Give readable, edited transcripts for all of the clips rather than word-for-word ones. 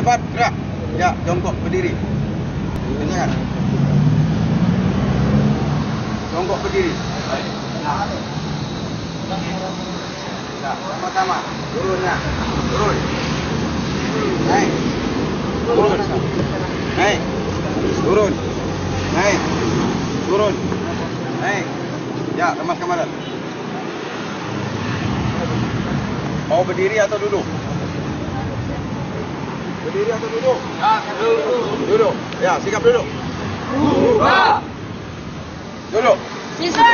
cepat gerak. Ya, jongkok berdiri. Jangan. Jongkok berdiri. Ya, sama-sama. Turunnya. Turun. Naik. Turun. Naik. Turun. Naik. Turun. Naik. Ya, lemas kemarin. Mau berdiri atau duduk? Berdiri atau duduk? Ya, duduk. Duduk. Ya, sikap duduk. Duduk. Bisa.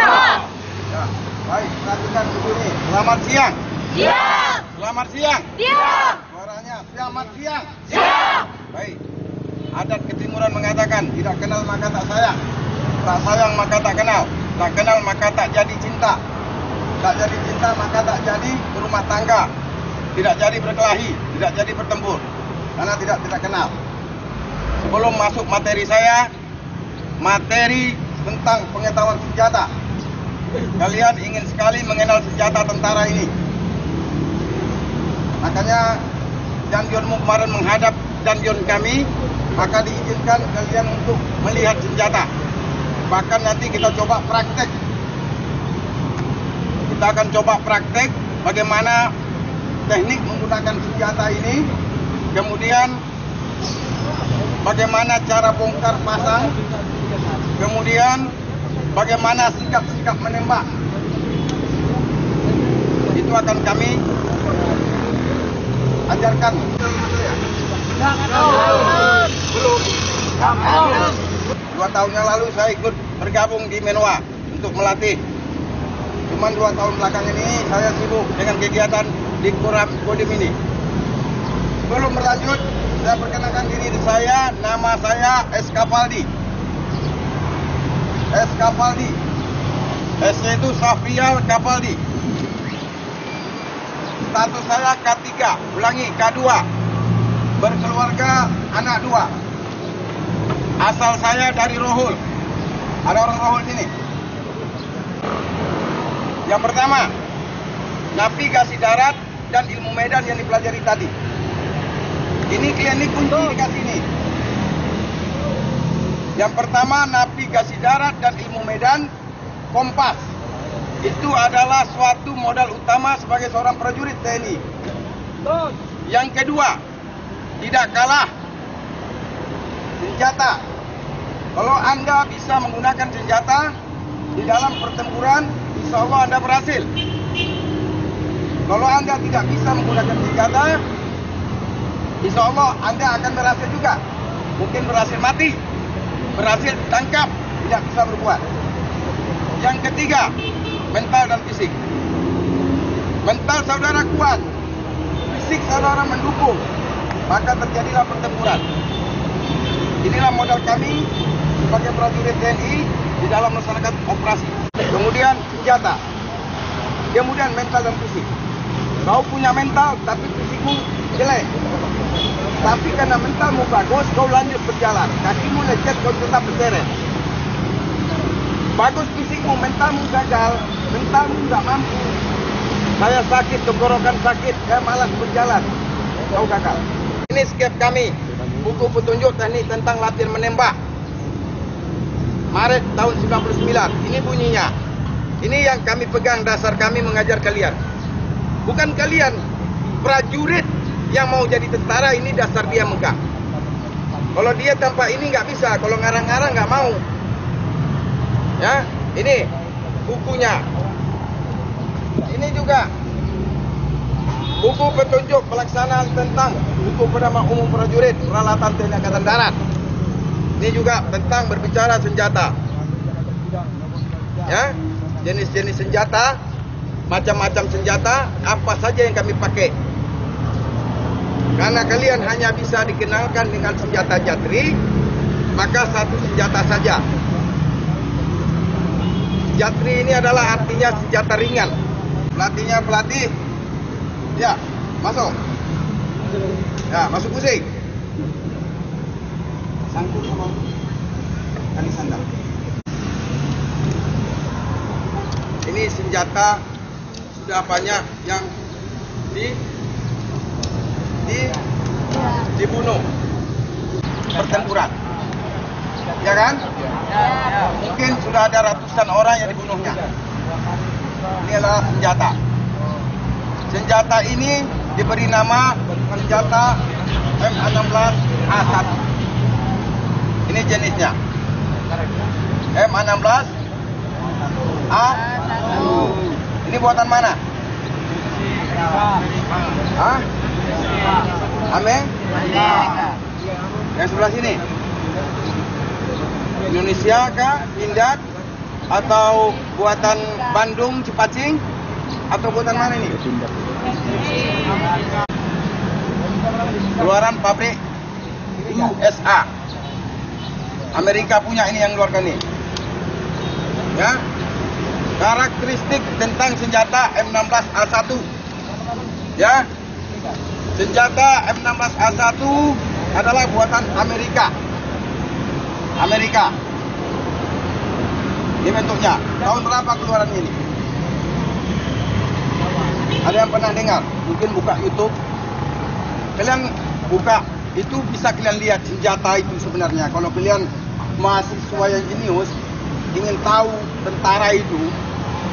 Ya, baik. Perhatikan begini. Selamat siang. Siap. Selamat siang. Siap. Suaranya selamat siang. Siap. Baik. Adat Ketimuran mengatakan tidak kenal maka tak sayang. Tak sayang maka tak kenal. Tak kenal maka tak jadi cinta. Tak jadi cinta maka tak jadi berumah tangga. Tidak jadi berkelahi, tidak jadi bertempur. Karena tidak kenal. Sebelum masuk materi saya, materi tentang pengetahuan senjata. Kalian ingin sekali mengenal senjata tentara ini. Makanya Danjonmu kemarin menghadap Danjon kami, maka diizinkan kalian untuk melihat senjata. Bahkan nanti kita coba praktek. Kita akan coba praktek bagaimana teknik menggunakan senjata ini. Kemudian bagaimana cara bongkar pasang. Kemudian bagaimana sikap-sikap menembak. Itu akan kami ajarkan. Belum. 2 tahun yang lalu saya ikut bergabung di Menwa untuk melatih. Cuman 2 tahun belakang ini saya sibuk dengan kegiatan di Kodim ini. Sebelum berlanjut, saya perkenalkan diri saya. Nama saya S. Kapaldi. S. Kapaldi. S-nya itu Safrial Kapaldi. Status saya K3, ulangi K2. Berkeluarga anak 2. Asal saya dari Rohul. Ada orang Rohul sini. Yang pertama, navigasi darat dan ilmu medan yang dipelajari tadi. Ini klinik kunci dikasih ini. Yang pertama, navigasi darat dan ilmu medan, kompas. Itu adalah suatu modal utama sebagai seorang prajurit TNI. Yang kedua, tidak kalah senjata. Kalau Anda bisa menggunakan senjata di dalam pertempuran, insya Allah Anda berhasil. Kalau Anda tidak bisa menggunakan senjata, insya Allah Anda akan berhasil juga. Mungkin berhasil mati, berhasil tangkap, tidak bisa berbuat. Yang ketiga, mental dan fisik. Mental saudara kuat, fisik saudara mendukung, maka terjadilah pertempuran. Inilah modal kami sebagai prajurit TNI di dalam melaksanakan operasi. Kemudian senjata. Kemudian mental dan fisik. Kau punya mental tapi fisikmu jelek. Tapi karena mentalmu bagus, kau lanjut berjalan. Kakimu lecet, kau tetap berseret. Bagus fisikmu, mentalmu gagal, mentalmu tidak mampu. Saya sakit, tenggorokan sakit, saya malas berjalan. Kau gagal. Ini skep kami, buku petunjuk teknik tentang latihan menembak. Maret tahun 99, ini bunyinya. Ini yang kami pegang, dasar kami mengajar kalian. Bukan kalian, prajurit yang mau jadi tentara, ini dasar dia megang. Kalau dia tanpa ini nggak bisa, kalau ngarang-ngarang nggak mau. Ya, ini bukunya. Ini juga buku petunjuk pelaksanaan tentang buku pedoman umum prajurit peralatan TNI Angkatan Darat. Ini juga tentang berbicara senjata. Ya, jenis-jenis senjata, macam-macam senjata, apa saja yang kami pakai. Karena kalian hanya bisa dikenalkan dengan senjata jatri, maka satu senjata saja. Jatri ini adalah artinya senjata ringan. Pelatihnya pelatih. Ya, masuk. Ya, masuk pusing. Sangkut sama kali sandal. Ini senjata sudah banyak yang dibunuh pertempuran, ya kan? Mungkin sudah ada ratusan orang yang dibunuhnya. Ini adalah senjata. Senjata ini diberi nama senjata M16A1. Ini jenisnya M16A1. Ini buatan mana? Hah? Yang sebelah sini? Indonesia kah? Pindad? Atau buatan Bandung, Cipacing? Atau buatan mana ini? Keluaran pabrik USA. Amerika punya ini yang keluarkan ini. Ya. Karakteristik tentang senjata M16A1. Ya. Senjata M16A1 adalah buatan Amerika. Ini bentuknya. Tahun berapa keluarannya ini? Ada yang pernah dengar? Mungkin buka YouTube. Kalian buka, itu bisa kalian lihat senjata itu sebenarnya. Kalau kalian mahasiswa yang jenius, ingin tahu tentara itu,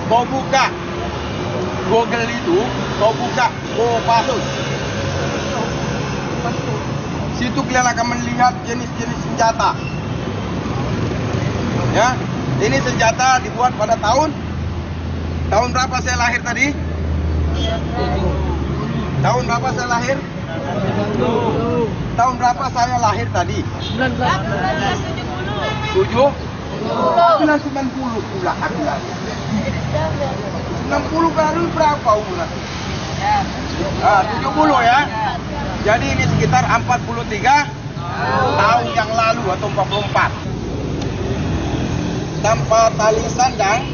kau buka Google itu, kau buka Kopassus. Situ kalian akan melihat jenis-jenis senjata. Ya, ini senjata dibuat pada tahun berapa saya lahir tadi? Tahun berapa saya lahir? Tahun berapa saya lahir tadi? 1970. 1990 pula aku lahir. 60 baru berapa umur? 70 ya. Jadi ini sekitar 43 tahun yang lalu atau 44. Tanpa tali sandang,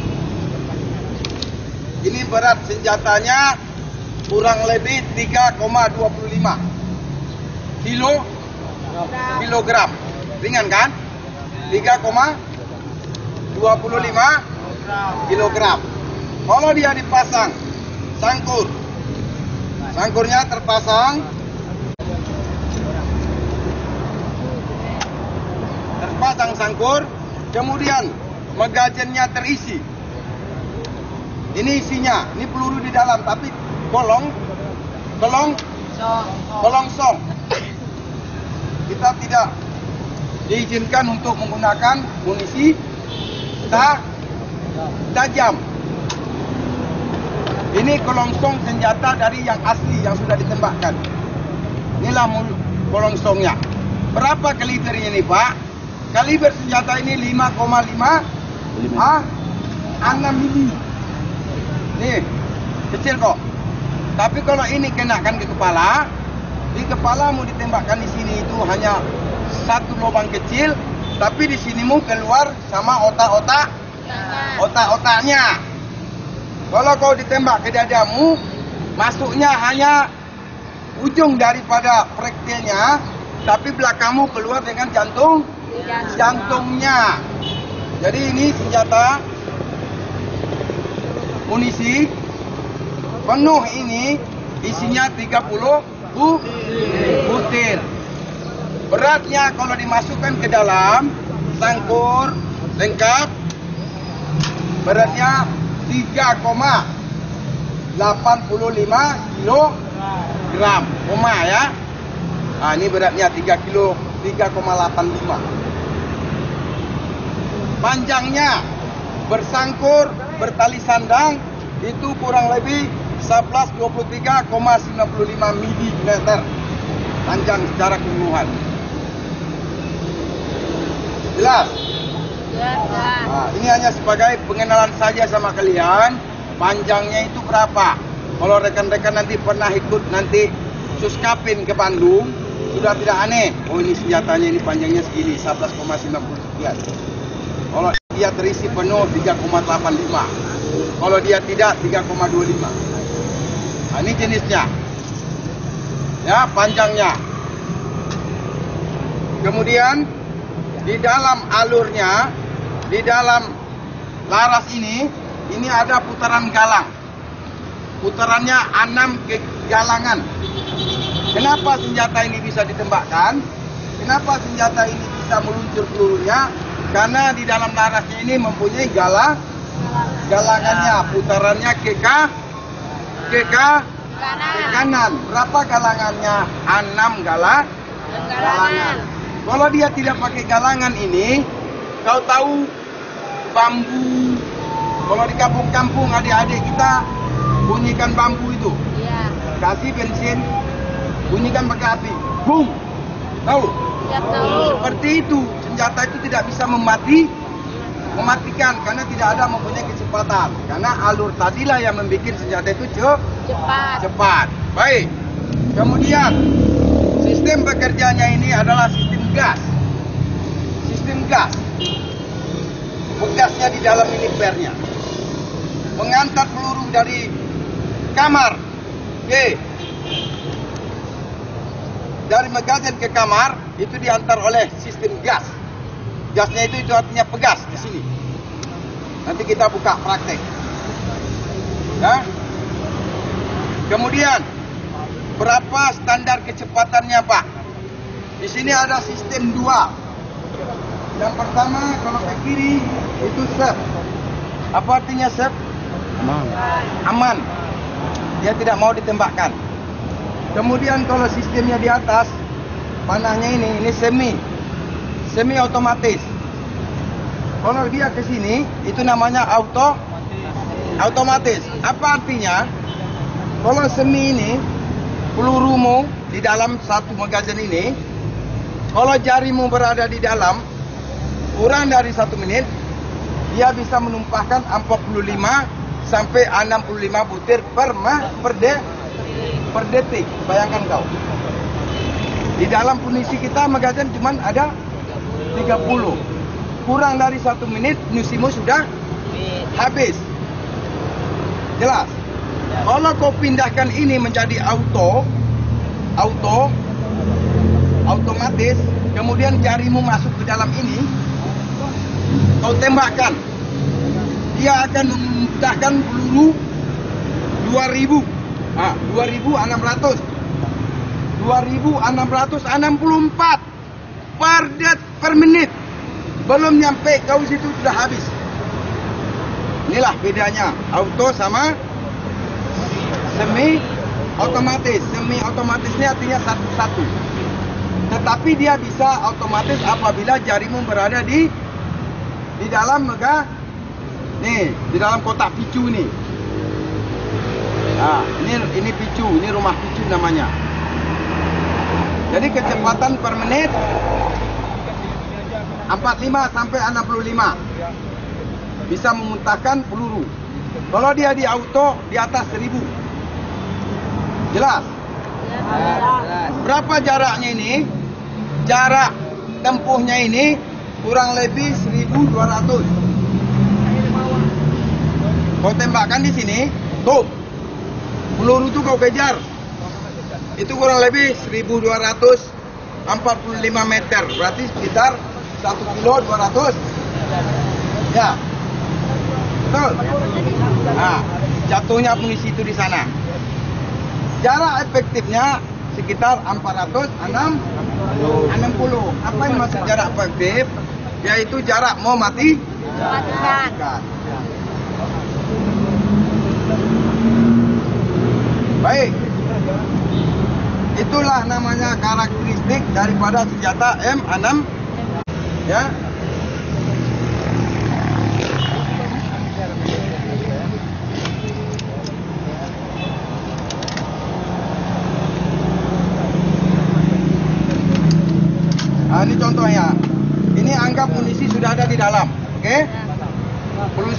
ini berat senjatanya kurang lebih 3,25 kilogram. Ringan kan? 3,25 kilogram. Kalau dia dipasang sangkurnya terpasang sangkur, kemudian magazennya terisi. Ini isinya, ini peluru di dalam, tapi kolong song. Kita tidak diizinkan untuk menggunakan munisi tajam. Ini kolongsong senjata dari yang asli yang sudah ditembakkan. Inilah kolongsongnya. Berapa kalibernya ini, Pak? Kaliber senjata ini 5,5 6 mili. Nih, kecil kok. Tapi kalau ini kenakan ke kepala, di kepalamu ditembakkan di sini itu hanya satu lubang kecil, tapi di sinimu keluar sama otak-otaknya. Kalau kau ditembak ke dadamu, masuknya hanya ujung daripada projektilnya, tapi belakangmu keluar dengan jantungnya. Jadi ini senjata munisi penuh ini isinya 30 butir. Beratnya kalau dimasukkan ke dalam sangkur lengkap, beratnya 3,85 kilogram. Ya. Nah, ini beratnya 3,85. Panjangnya bersangkur bertali sandang itu kurang lebih 1123,95 mm panjang secara keseluruhan. Jelas? Nah, ini hanya sebagai pengenalan saja sama kalian. Panjangnya itu berapa? Kalau rekan-rekan nanti pernah ikut nanti Suskapin ke Bandung, sudah tidak aneh. Oh, ini senjatanya ini panjangnya segini, 11,99. Kalau dia terisi penuh 3,85. Kalau dia tidak 3,25. Nah, ini jenisnya. Ya, panjangnya. Kemudian di dalam alurnya, di dalam laras ini ada putaran galang. Putarannya 6 galangan. Kenapa senjata ini bisa ditembakkan? Kenapa senjata ini bisa meluncur pelurunya? Karena di dalam larasnya ini mempunyai galangannya, putarannya ke kanan. Berapa galangannya? 6 galangan. Kalau dia tidak pakai galangan ini, kau tahu bambu. Kalau di kampung-kampung adik-adik kita bunyikan bambu itu. Iya. Kasih bensin, bunyikan pakai api. Bung. Tahu? Ya, tahu. Seperti itu, senjata itu tidak bisa mematikan karena tidak ada mempunyai kecepatan. Karena alur tadilah yang membuat senjata itu cepat. Baik. Kemudian sistem bekerjanya ini adalah sistem gas. Gasnya di dalam ini pernya. Mengantar peluru dari kamar dari magazen ke kamar itu diantar oleh sistem gas. Gasnya itu artinya pegas di sini. Nanti kita buka praktek. Ya. Kemudian berapa standar kecepatannya, Pak? Di sini ada sistem 2. Yang pertama kalau ke kiri itu safe. Apa artinya safe? Aman. Dia tidak mau ditembakkan. Kemudian kalau sistemnya di atas, panahnya ini semi otomatis. Kalau dia ke sini, itu namanya otomatis. Apa artinya? Kalau semi ini, pelurumu di dalam satu magazen ini, kalau jarimu berada di dalam, kurang dari 1 menit, dia bisa menumpahkan 45 sampai 65 butir per detik. Bayangkan kau. Di dalam munisi kita magazen cuma ada 30. Kurang dari 1 menit munisimu sudah habis. Jelas? Kalau kau pindahkan ini menjadi otomatis, kemudian jarimu masuk ke dalam ini, kau tembakkan. Dia akan memudahkan peluru 2664 per menit. Belum nyampe kau situ sudah habis. Inilah bedanya auto sama semi otomatis. Semi otomatis ini artinya satu-satu. Tetapi dia bisa otomatis apabila jarimu berada di dalam di dalam kotak picu ini. Nah, ini picu, ini rumah picu namanya. Jadi kecepatan per menit 45 sampai 65. Bisa memuntahkan peluru. Kalau dia di auto di atas 1000. Jelas? Berapa jaraknya ini? Jarak tempuhnya ini kurang lebih 1200. Kau tembakkan di sini, tuh. Peluru itu kau kejar. Itu kurang lebih 1245 meter. Berarti sekitar 1 kilo 200. Ya. Betul. Nah, jatuhnya munisi itu di sana. Jarak efektifnya sekitar 460. Apa yang maksud jarak efektif? Yaitu jarak mau matikan. Baik. Itulah namanya karakteristik daripada senjata M6. Ya. Nah, ini contohnya. Ini anggap munisi sudah ada di dalam. Oke? Peluru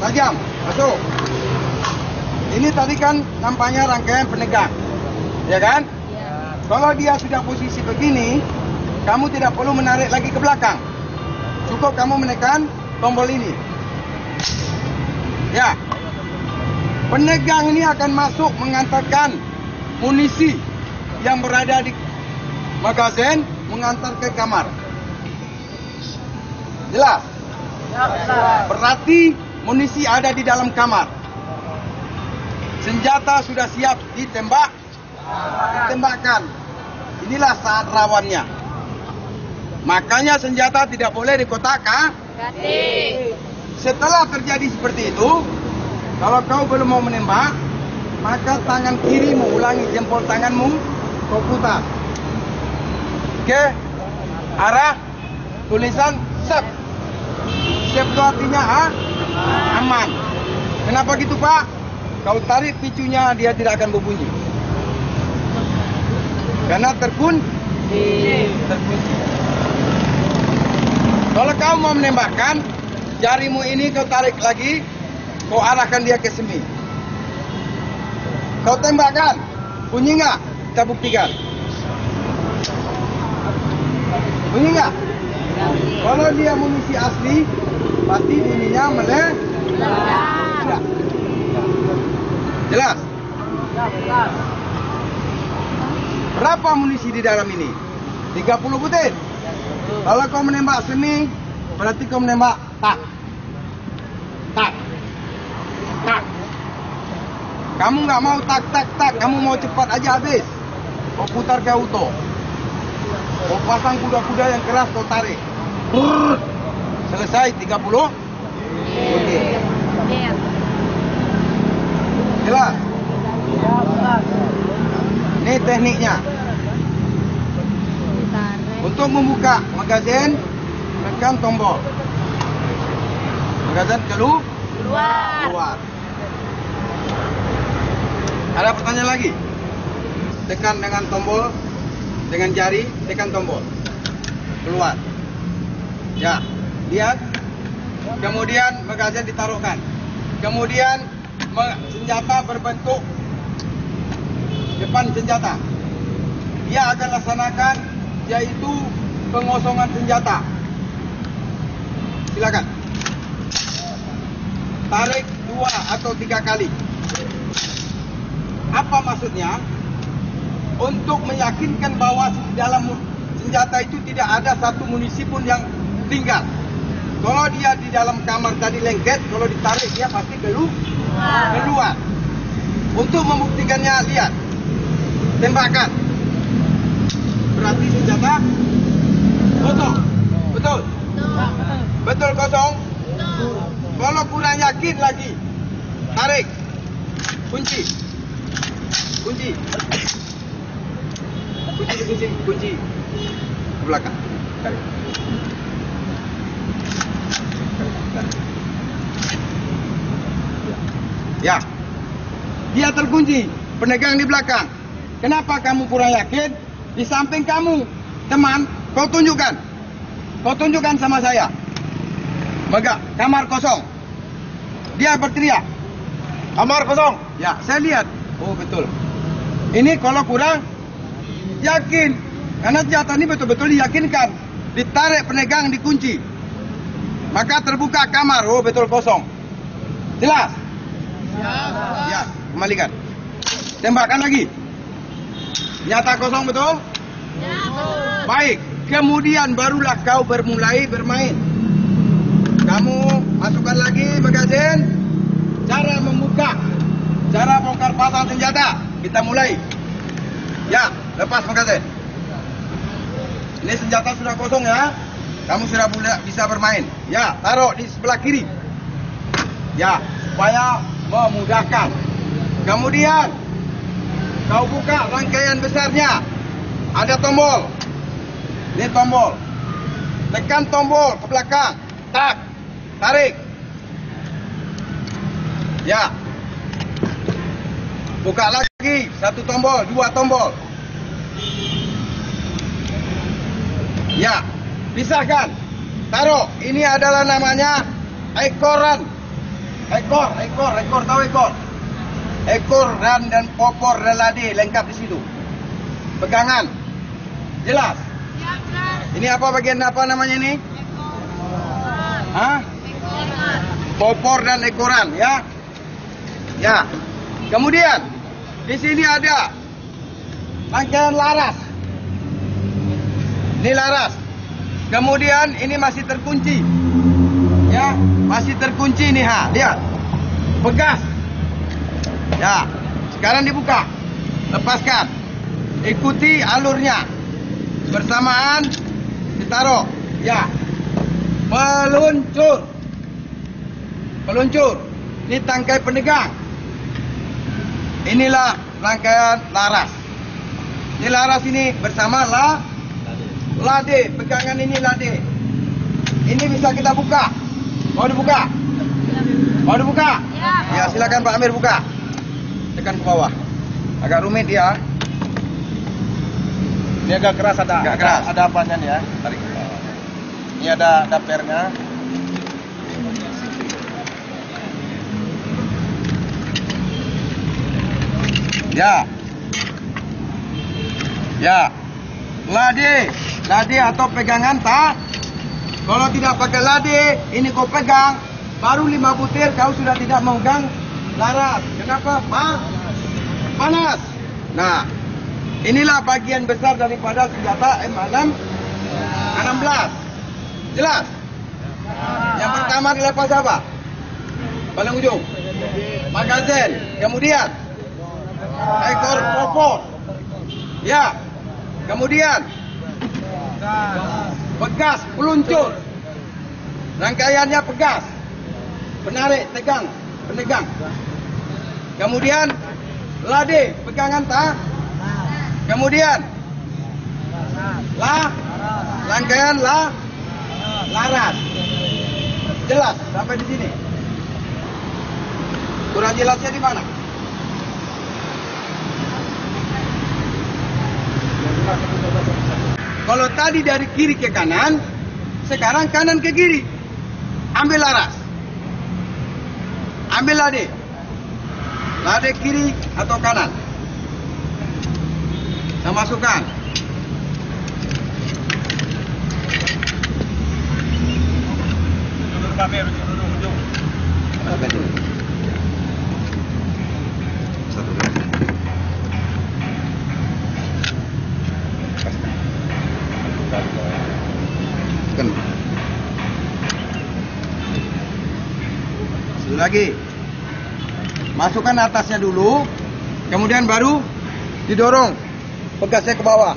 tajam. Masuk. Ini tadi kan nampaknya rangkaian penegang. Ya kan? Ya. Kalau dia sudah posisi begini, kamu tidak perlu menarik lagi ke belakang. Cukup kamu menekan tombol ini. Ya. Penegang ini akan masuk mengantarkan munisi yang berada di magazen mengantar ke kamar. Jelas? Berarti munisi ada di dalam kamar. Senjata sudah siap ditembakkan. Ditembakkan. Inilah saat rawannya. Makanya senjata tidak boleh dikotak-katik. Setelah terjadi seperti itu, kalau kau belum mau menembak, maka tangan kirimu, ulangi jempol tanganmu, kau putar. Oke, arah tulisan sep. Sep itu artinya aman. Kenapa gitu Pak? Kau tarik picunya, dia tidak akan berbunyi. Karena terkunci. Kalau kau mau menembakkan, jarimu ini kau tarik lagi, kau arahkan dia ke sini. Kau tembakkan, bunyi nggak? Kita buktikan. Bunyi nggak? Kalau dia munisi asli, pasti bunyinya meledak. Jelas? Berapa munisi di dalam ini? 30 butir. Kalau kau menembak seni, berarti kau menembak tak. Tak. Tak. Kamu nggak mau tak, kamu mau cepat aja habis. Kau putar ke auto. Kau pasang kuda-kuda yang keras, kau tarik. Selesai 30. Oke. Jelas? Ini tekniknya. Untuk membuka magazin, tekan tombol. Magazin keluar. Ada pertanyaan lagi? Tekan dengan tombol, dengan jari, tekan tombol. Keluar. Ya, lihat. Kemudian magazin ditaruhkan. Kemudian senjata berbentuk depan senjata. Dia akan laksanakan yaitu pengosongan senjata. Silakan. Tarik 2 atau 3 kali. Apa maksudnya? Untuk meyakinkan bahwa di dalam senjata itu tidak ada satu munisi pun yang tinggal. Kalau dia di dalam kamar tadi lengket, kalau ditarik dia pasti keluar. Untuk membuktikannya, lihat. Tembakan. Berarti senjata kosong. Betul? Betul kosong? Kalau kurang yakin lagi, tarik. Kunci. Ke belakang. Tarik. Ya. Dia terkunci, penegang di belakang. Kenapa kamu kurang yakin? Di samping kamu, teman, kau tunjukkan sama saya. Kamar kosong. Dia berteriak, kamar kosong. Ya, saya lihat. Oh betul. Ini kalau kurang yakin, karena senjata ini betul-betul diyakinkan. Ditarik penegang, dikunci. Maka terbuka kamar. Oh betul kosong. Jelas? Ya, kembalikan. Tembakkan lagi. Nyata kosong betul? Baik, kemudian barulah kau mulai bermain. Kamu masukkan lagi magazin. Cara membuka, cara bongkar pasang senjata. Kita mulai. Ya, lepas magazin. Ini senjata sudah kosong ya. Kamu sudah bisa bermain. Ya, taruh di sebelah kiri. Ya, supaya memudahkan. Kemudian kau buka rangkaian besarnya. Ada tombol. Ini tombol. Tekan tombol ke belakang. Tak. Tarik. Ya. Buka lagi. 1 tombol, 2 tombol. Ya. Pisahkan. Taruh. Ini adalah namanya ekoran. Ekor, tahu ekor? Ekor dan popor relade lengkap di situ. Pegangan. Jelas? Ini apa bagian apa namanya ini? Hah? Popor dan ekoran ya. Ya. Kemudian di sini ada rangkaian laras. Ini laras. Kemudian ini masih terkunci. Ya, masih terkunci nih lihat. Bekas. Ya. Sekarang dibuka. Lepaskan. ikuti alurnya. Bersamaan ditaruh. Ya. Meluncur. Meluncur. Ini tangkai penegang. Inilah rangkaian laras. Ini laras ini bersama lade. Pegangan ini lade. Ini bisa kita buka. Mau dibuka? Mau dibuka? Ya, silakan Pak Amir buka. Tekan ke bawah. Agak rumit ya. Ini agak keras, Agak keras. ada apanya nih ya? Tarik. Ini ada pernya. Ya. Ya. Lade atau pegangan tak. Kalau tidak pakai lade, ini kau pegang, baru 5 butir kau sudah tidak memegang laras. Kenapa? Panas. Nah, inilah bagian besar daripada senjata M16. Jelas? Yang pertama dilepas apa? Paling ujung. Magazin. Kemudian ekor popor. Ya. Kemudian pegas, peluncur. Rangkaiannya pegas. Penarik, tegang, penegang. Kemudian lade, pegangan tak. Kemudian rangkaian laras. Jelas sampai di sini. Kurang jelasnya di mana? Kalau tadi dari kiri ke kanan, sekarang kanan ke kiri. Ambil laras. Ambil lade. Lade kiri atau kanan. Saya masukkan. Satu dulu. Satu lagi. Masukkan atasnya dulu, kemudian baru didorong pegasnya ke bawah.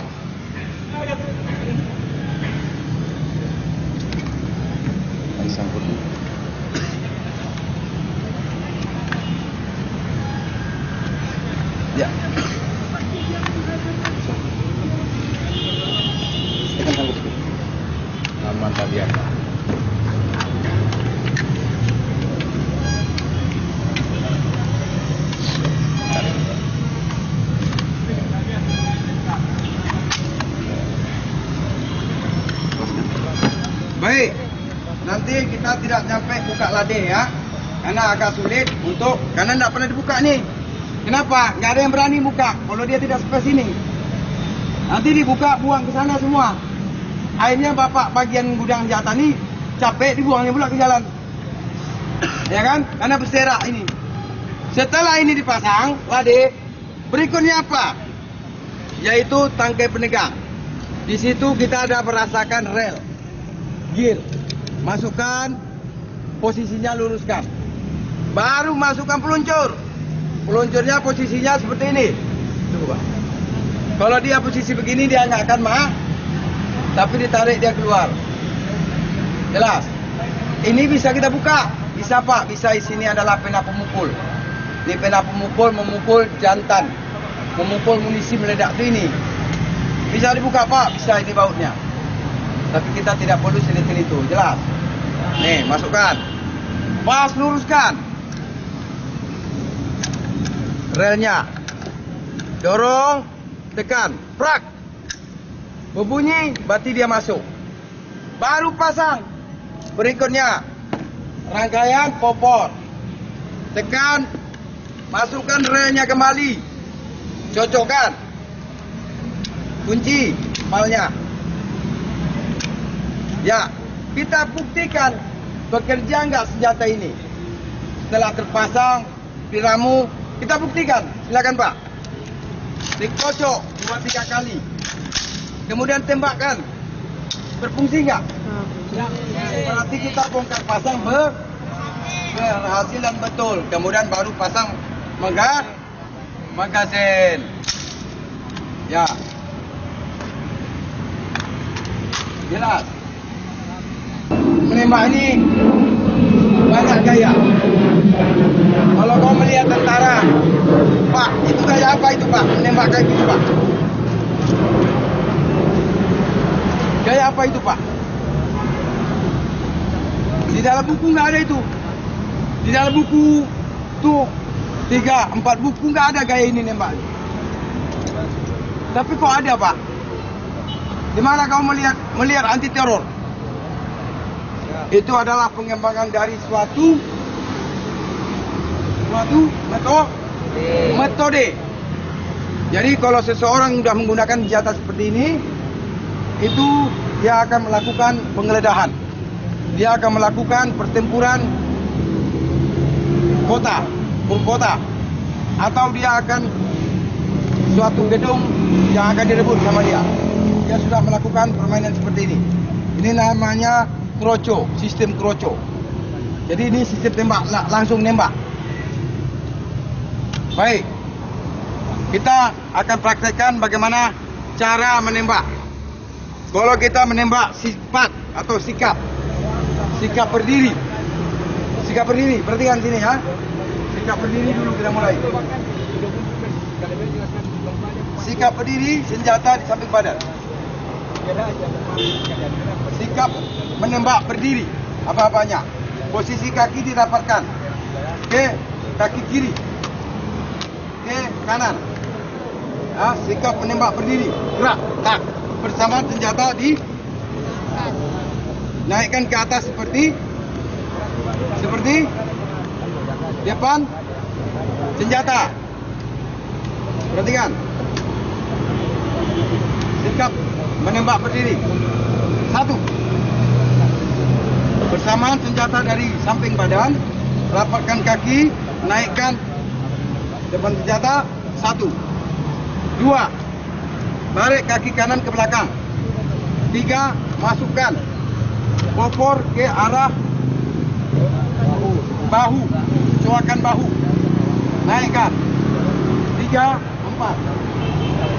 Ya. Tekan sanggup. Mantap ya. Baik, nanti kita tidak sampai buka lade ya, karena agak sulit karena tidak pernah dibuka nih. Kenapa? Nggak ada yang berani buka kalau dia tidak sampai sini. Nanti dibuka, buang ke sana semua. Akhirnya bapak bagian gudang senjata nih capek, dibuangnya pula ke jalan. Ya kan? Karena berserak ini. Setelah ini dipasang lade, berikutnya apa? Yaitu tangkai penegang. Di situ kita ada merasakan rel. Gear, masukkan, posisinya luruskan. Baru masukkan peluncur. Peluncurnya posisinya seperti ini. Coba. Kalau dia posisi begini dia nggak akan tapi ditarik dia keluar. Jelas. Ini bisa kita buka. Bisa Pak, bisa di sini adalah pena pemukul. Ini pena pemukul memukul jantan, memukul munisi meledak itu ini. Bisa dibuka Pak, bisa ini bautnya. Tapi kita tidak perlu selitih itu, jelas. Nih, masukkan. Pas luruskan. Relnya. Dorong, tekan, prak. Berbunyi, berarti dia masuk. Baru pasang. Berikutnya, rangkaian popor. Tekan, masukkan relnya kembali. Cocokkan. Kunci palnya. Ya, kita buktikan bekerja nggak senjata ini. Setelah terpasang diramu, kita buktikan. Silakan Pak. Dikocok 2-3 kali. Kemudian tembakkan. Berfungsi nggak? Berarti kita bongkar pasang berhasilan betul. Kemudian baru pasang magazin. Ya. Jelas. Menembak ini banyak gaya. Kalau kau melihat tentara, Pak, itu gaya apa itu Pak? Menembak kayak gitu Pak. Gaya apa itu Pak? Di dalam buku nggak ada itu. Di dalam buku tuh 3-4 buku nggak ada gaya ini nembak. Tapi kok ada Pak? Di mana kau melihat anti teror? Itu adalah pengembangan dari suatu metode. Jadi kalau seseorang sudah menggunakan senjata seperti ini, itu dia akan melakukan penggeledahan. Dia akan melakukan pertempuran kota, atau dia akan suatu gedung yang akan direbut sama dia. Dia sudah melakukan permainan seperti ini. Ini namanya kroco, sistem kroco. Jadi ini sistem tembak, langsung nembak. Baik, kita akan praktekkan bagaimana cara menembak. Kalau kita menembak sifat atau sikap berdiri. Sikap berdiri, perhatikan sini ya. Sikap berdiri dulu kita mulai. Sikap berdiri, senjata di samping badan. Sikap menembak berdiri, apa-apanya. Posisi kaki didapatkan ke kaki kiri, ke kanan. Ya, sikap menembak berdiri, gerak, tak, bersama senjata di naikkan ke atas seperti depan senjata. Perhatikan. Sikap menembak berdiri. 1. Bersamaan senjata dari samping badan, rapatkan kaki, naikkan depan senjata. 1. 2. Tarik kaki kanan ke belakang. 3. Masukkan popor ke arah bahu, coakan bahu, naikkan. 3, 4.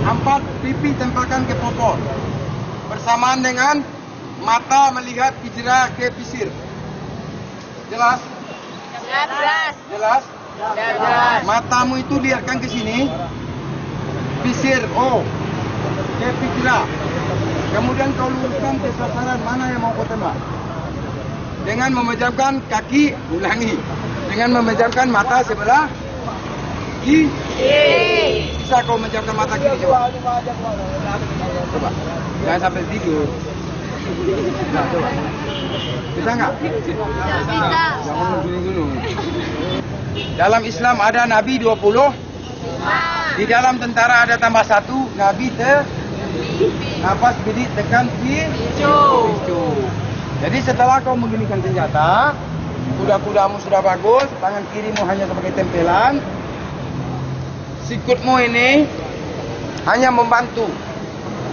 4, pipi tempelkan ke popor. Bersamaan dengan mata melihat hijrah ke pisir. Jelas? Jelas? Matamu itu lihatkan ke sini. Pisir, ke hijrah. Kemudian kau luruskan ke sasaran mana yang mau kau tembak. Dengan memejamkan kaki, ulangi. Dengan memejamkan mata sebelah kiri. Bisa kau memejamkan mata kiri, coba. Coba. Jangan sampai tidur. Nah, coba. Bisa nggak? Bisa. Jangan gunung-gunung. Dalam Islam ada Nabi 20. Di dalam tentara ada tambah 1. Nabi nafas bidik tekan picu. Jadi setelah kau mengginikan senjata, kuda-kudamu sudah bagus, tangan kirimu hanya sebagai tempelan, sikutmu ini hanya membantu.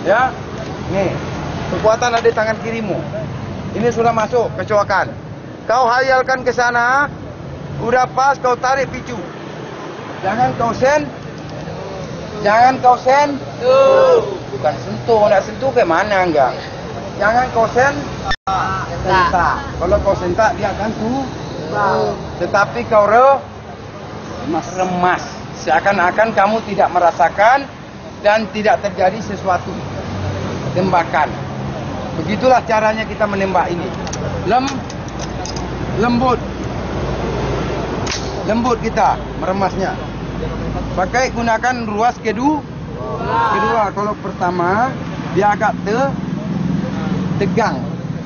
Ya, nih kekuatan ada di tangan kirimu. Ini sudah masuk kecoakan. Kau hayalkan ke sana, udah pas kau tarik picu. Jangan kau bukan sentuh, nak sentuh ke mana enggak? Jangan kau sentak. Kalau kau sentak dia akan tetapi kau remas. Seakan-akan kamu tidak merasakan dan tidak terjadi sesuatu tembakan. Begitulah caranya kita menembak ini. Lembut kita meremasnya. Pakai gunakan ruas kedua. Kalau pertama dia agak tegang.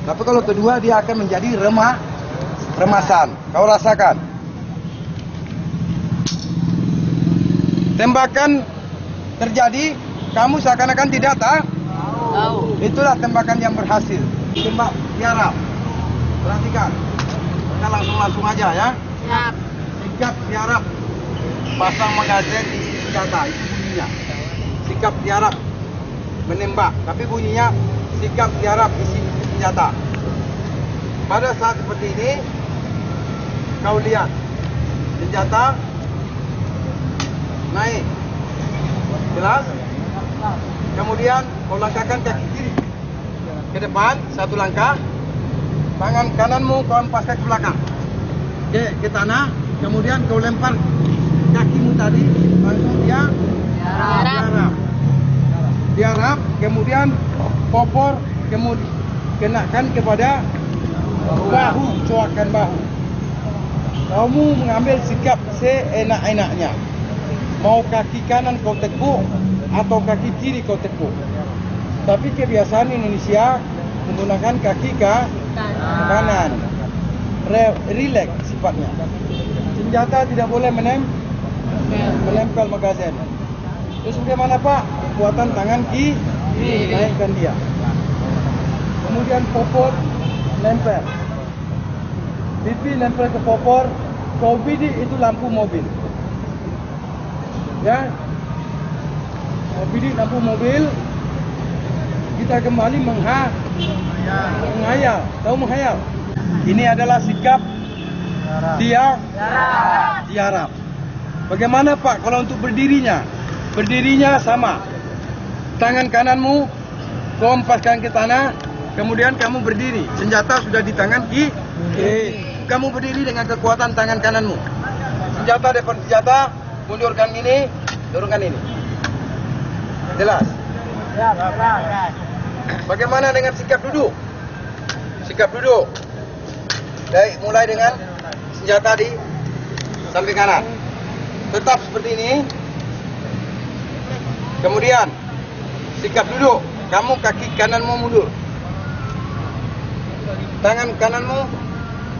Tapi kalau kedua dia akan menjadi remasan. Kau rasakan. Tembakan terjadi, kamu seakan-akan tidak tahu. Itulah tembakan yang berhasil. Tembak tiarap. Perhatikan. Kita langsung aja ya. Sikap tiarap. Pasang magazin isi senjata. Itu bunyinya. Sikap tiarap. Menembak. Tapi bunyinya sikap tiarap isi senjata. Pada saat seperti ini, kau lihat senjata naik. Jelas? Kemudian kau langkahkan kaki kiri ke depan, satu langkah. Tangan kananmu kau hempaskan ke belakang. Ke tanah. Kemudian kau lempar kakimu tadi langsung dia diarap. Kemudian popor kemudian kenakan kepada bahu, coakan bahu. Kamu mengambil sikap seenak-enaknya. Mau kaki kanan kau tekuk atau kaki kiri kau tekuk. Tapi kebiasaan Indonesia menggunakan kaki kanan. Relax sifatnya. Senjata tidak boleh menempel magazin. Terus bagaimana Pak? Kekuatan tangan kiri, naikkan dia. Kemudian popor lempar. Pipi lempar ke popor. Kau bidik itu lampu mobil. Ya. Kau bidik lampu mobil. Kita kembali menghayal. Tahu menghayal? Ini adalah sikap tiarap. Bagaimana Pak kalau untuk berdirinya? Berdirinya sama. Tangan kananmu kau hempaskan ke tanah, kemudian kamu berdiri. Senjata sudah di tangan kiri. Kamu berdiri dengan kekuatan tangan kananmu. Senjata depan senjata, mundurkan ini, turunkan ini. Jelas? Bagaimana dengan sikap duduk? Sikap duduk. Baik, mulai dengan senjata di samping kanan. Tetap seperti ini. Kemudian sikap duduk. Kamu kaki kananmu mundur. Tangan kananmu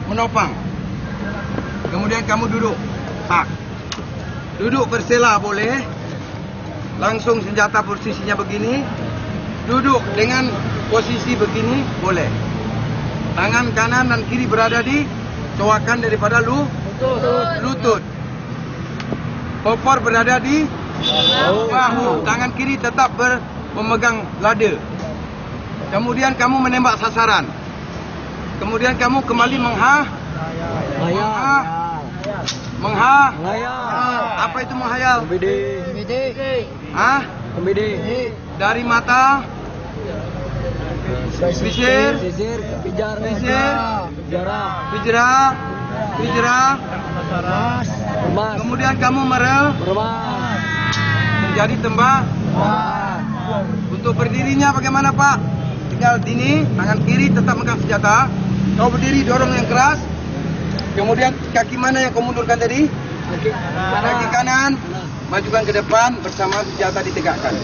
menopang. Kemudian kamu duduk. Tak. Duduk bersela boleh. Langsung senjata posisinya begini. Duduk dengan posisi begini boleh. Tangan kanan dan kiri berada di coakan daripada lutut. Popor berada di bahu. Tangan kiri tetap memegang lada. Kemudian kamu menembak sasaran. Kemudian kamu kembali Apa itu menghayal? Dari mata. Pisir, Pijra, kemudian kamu menjadi tembak. Untuk berdirinya bagaimana Pak? Tinggal ini, tangan kiri tetap megang senjata. Kau berdiri, dorong yang keras. Kemudian kaki mana yang kau mundurkan tadi? Kaki kanan. Majukan ke depan bersama senjata ditegakkan.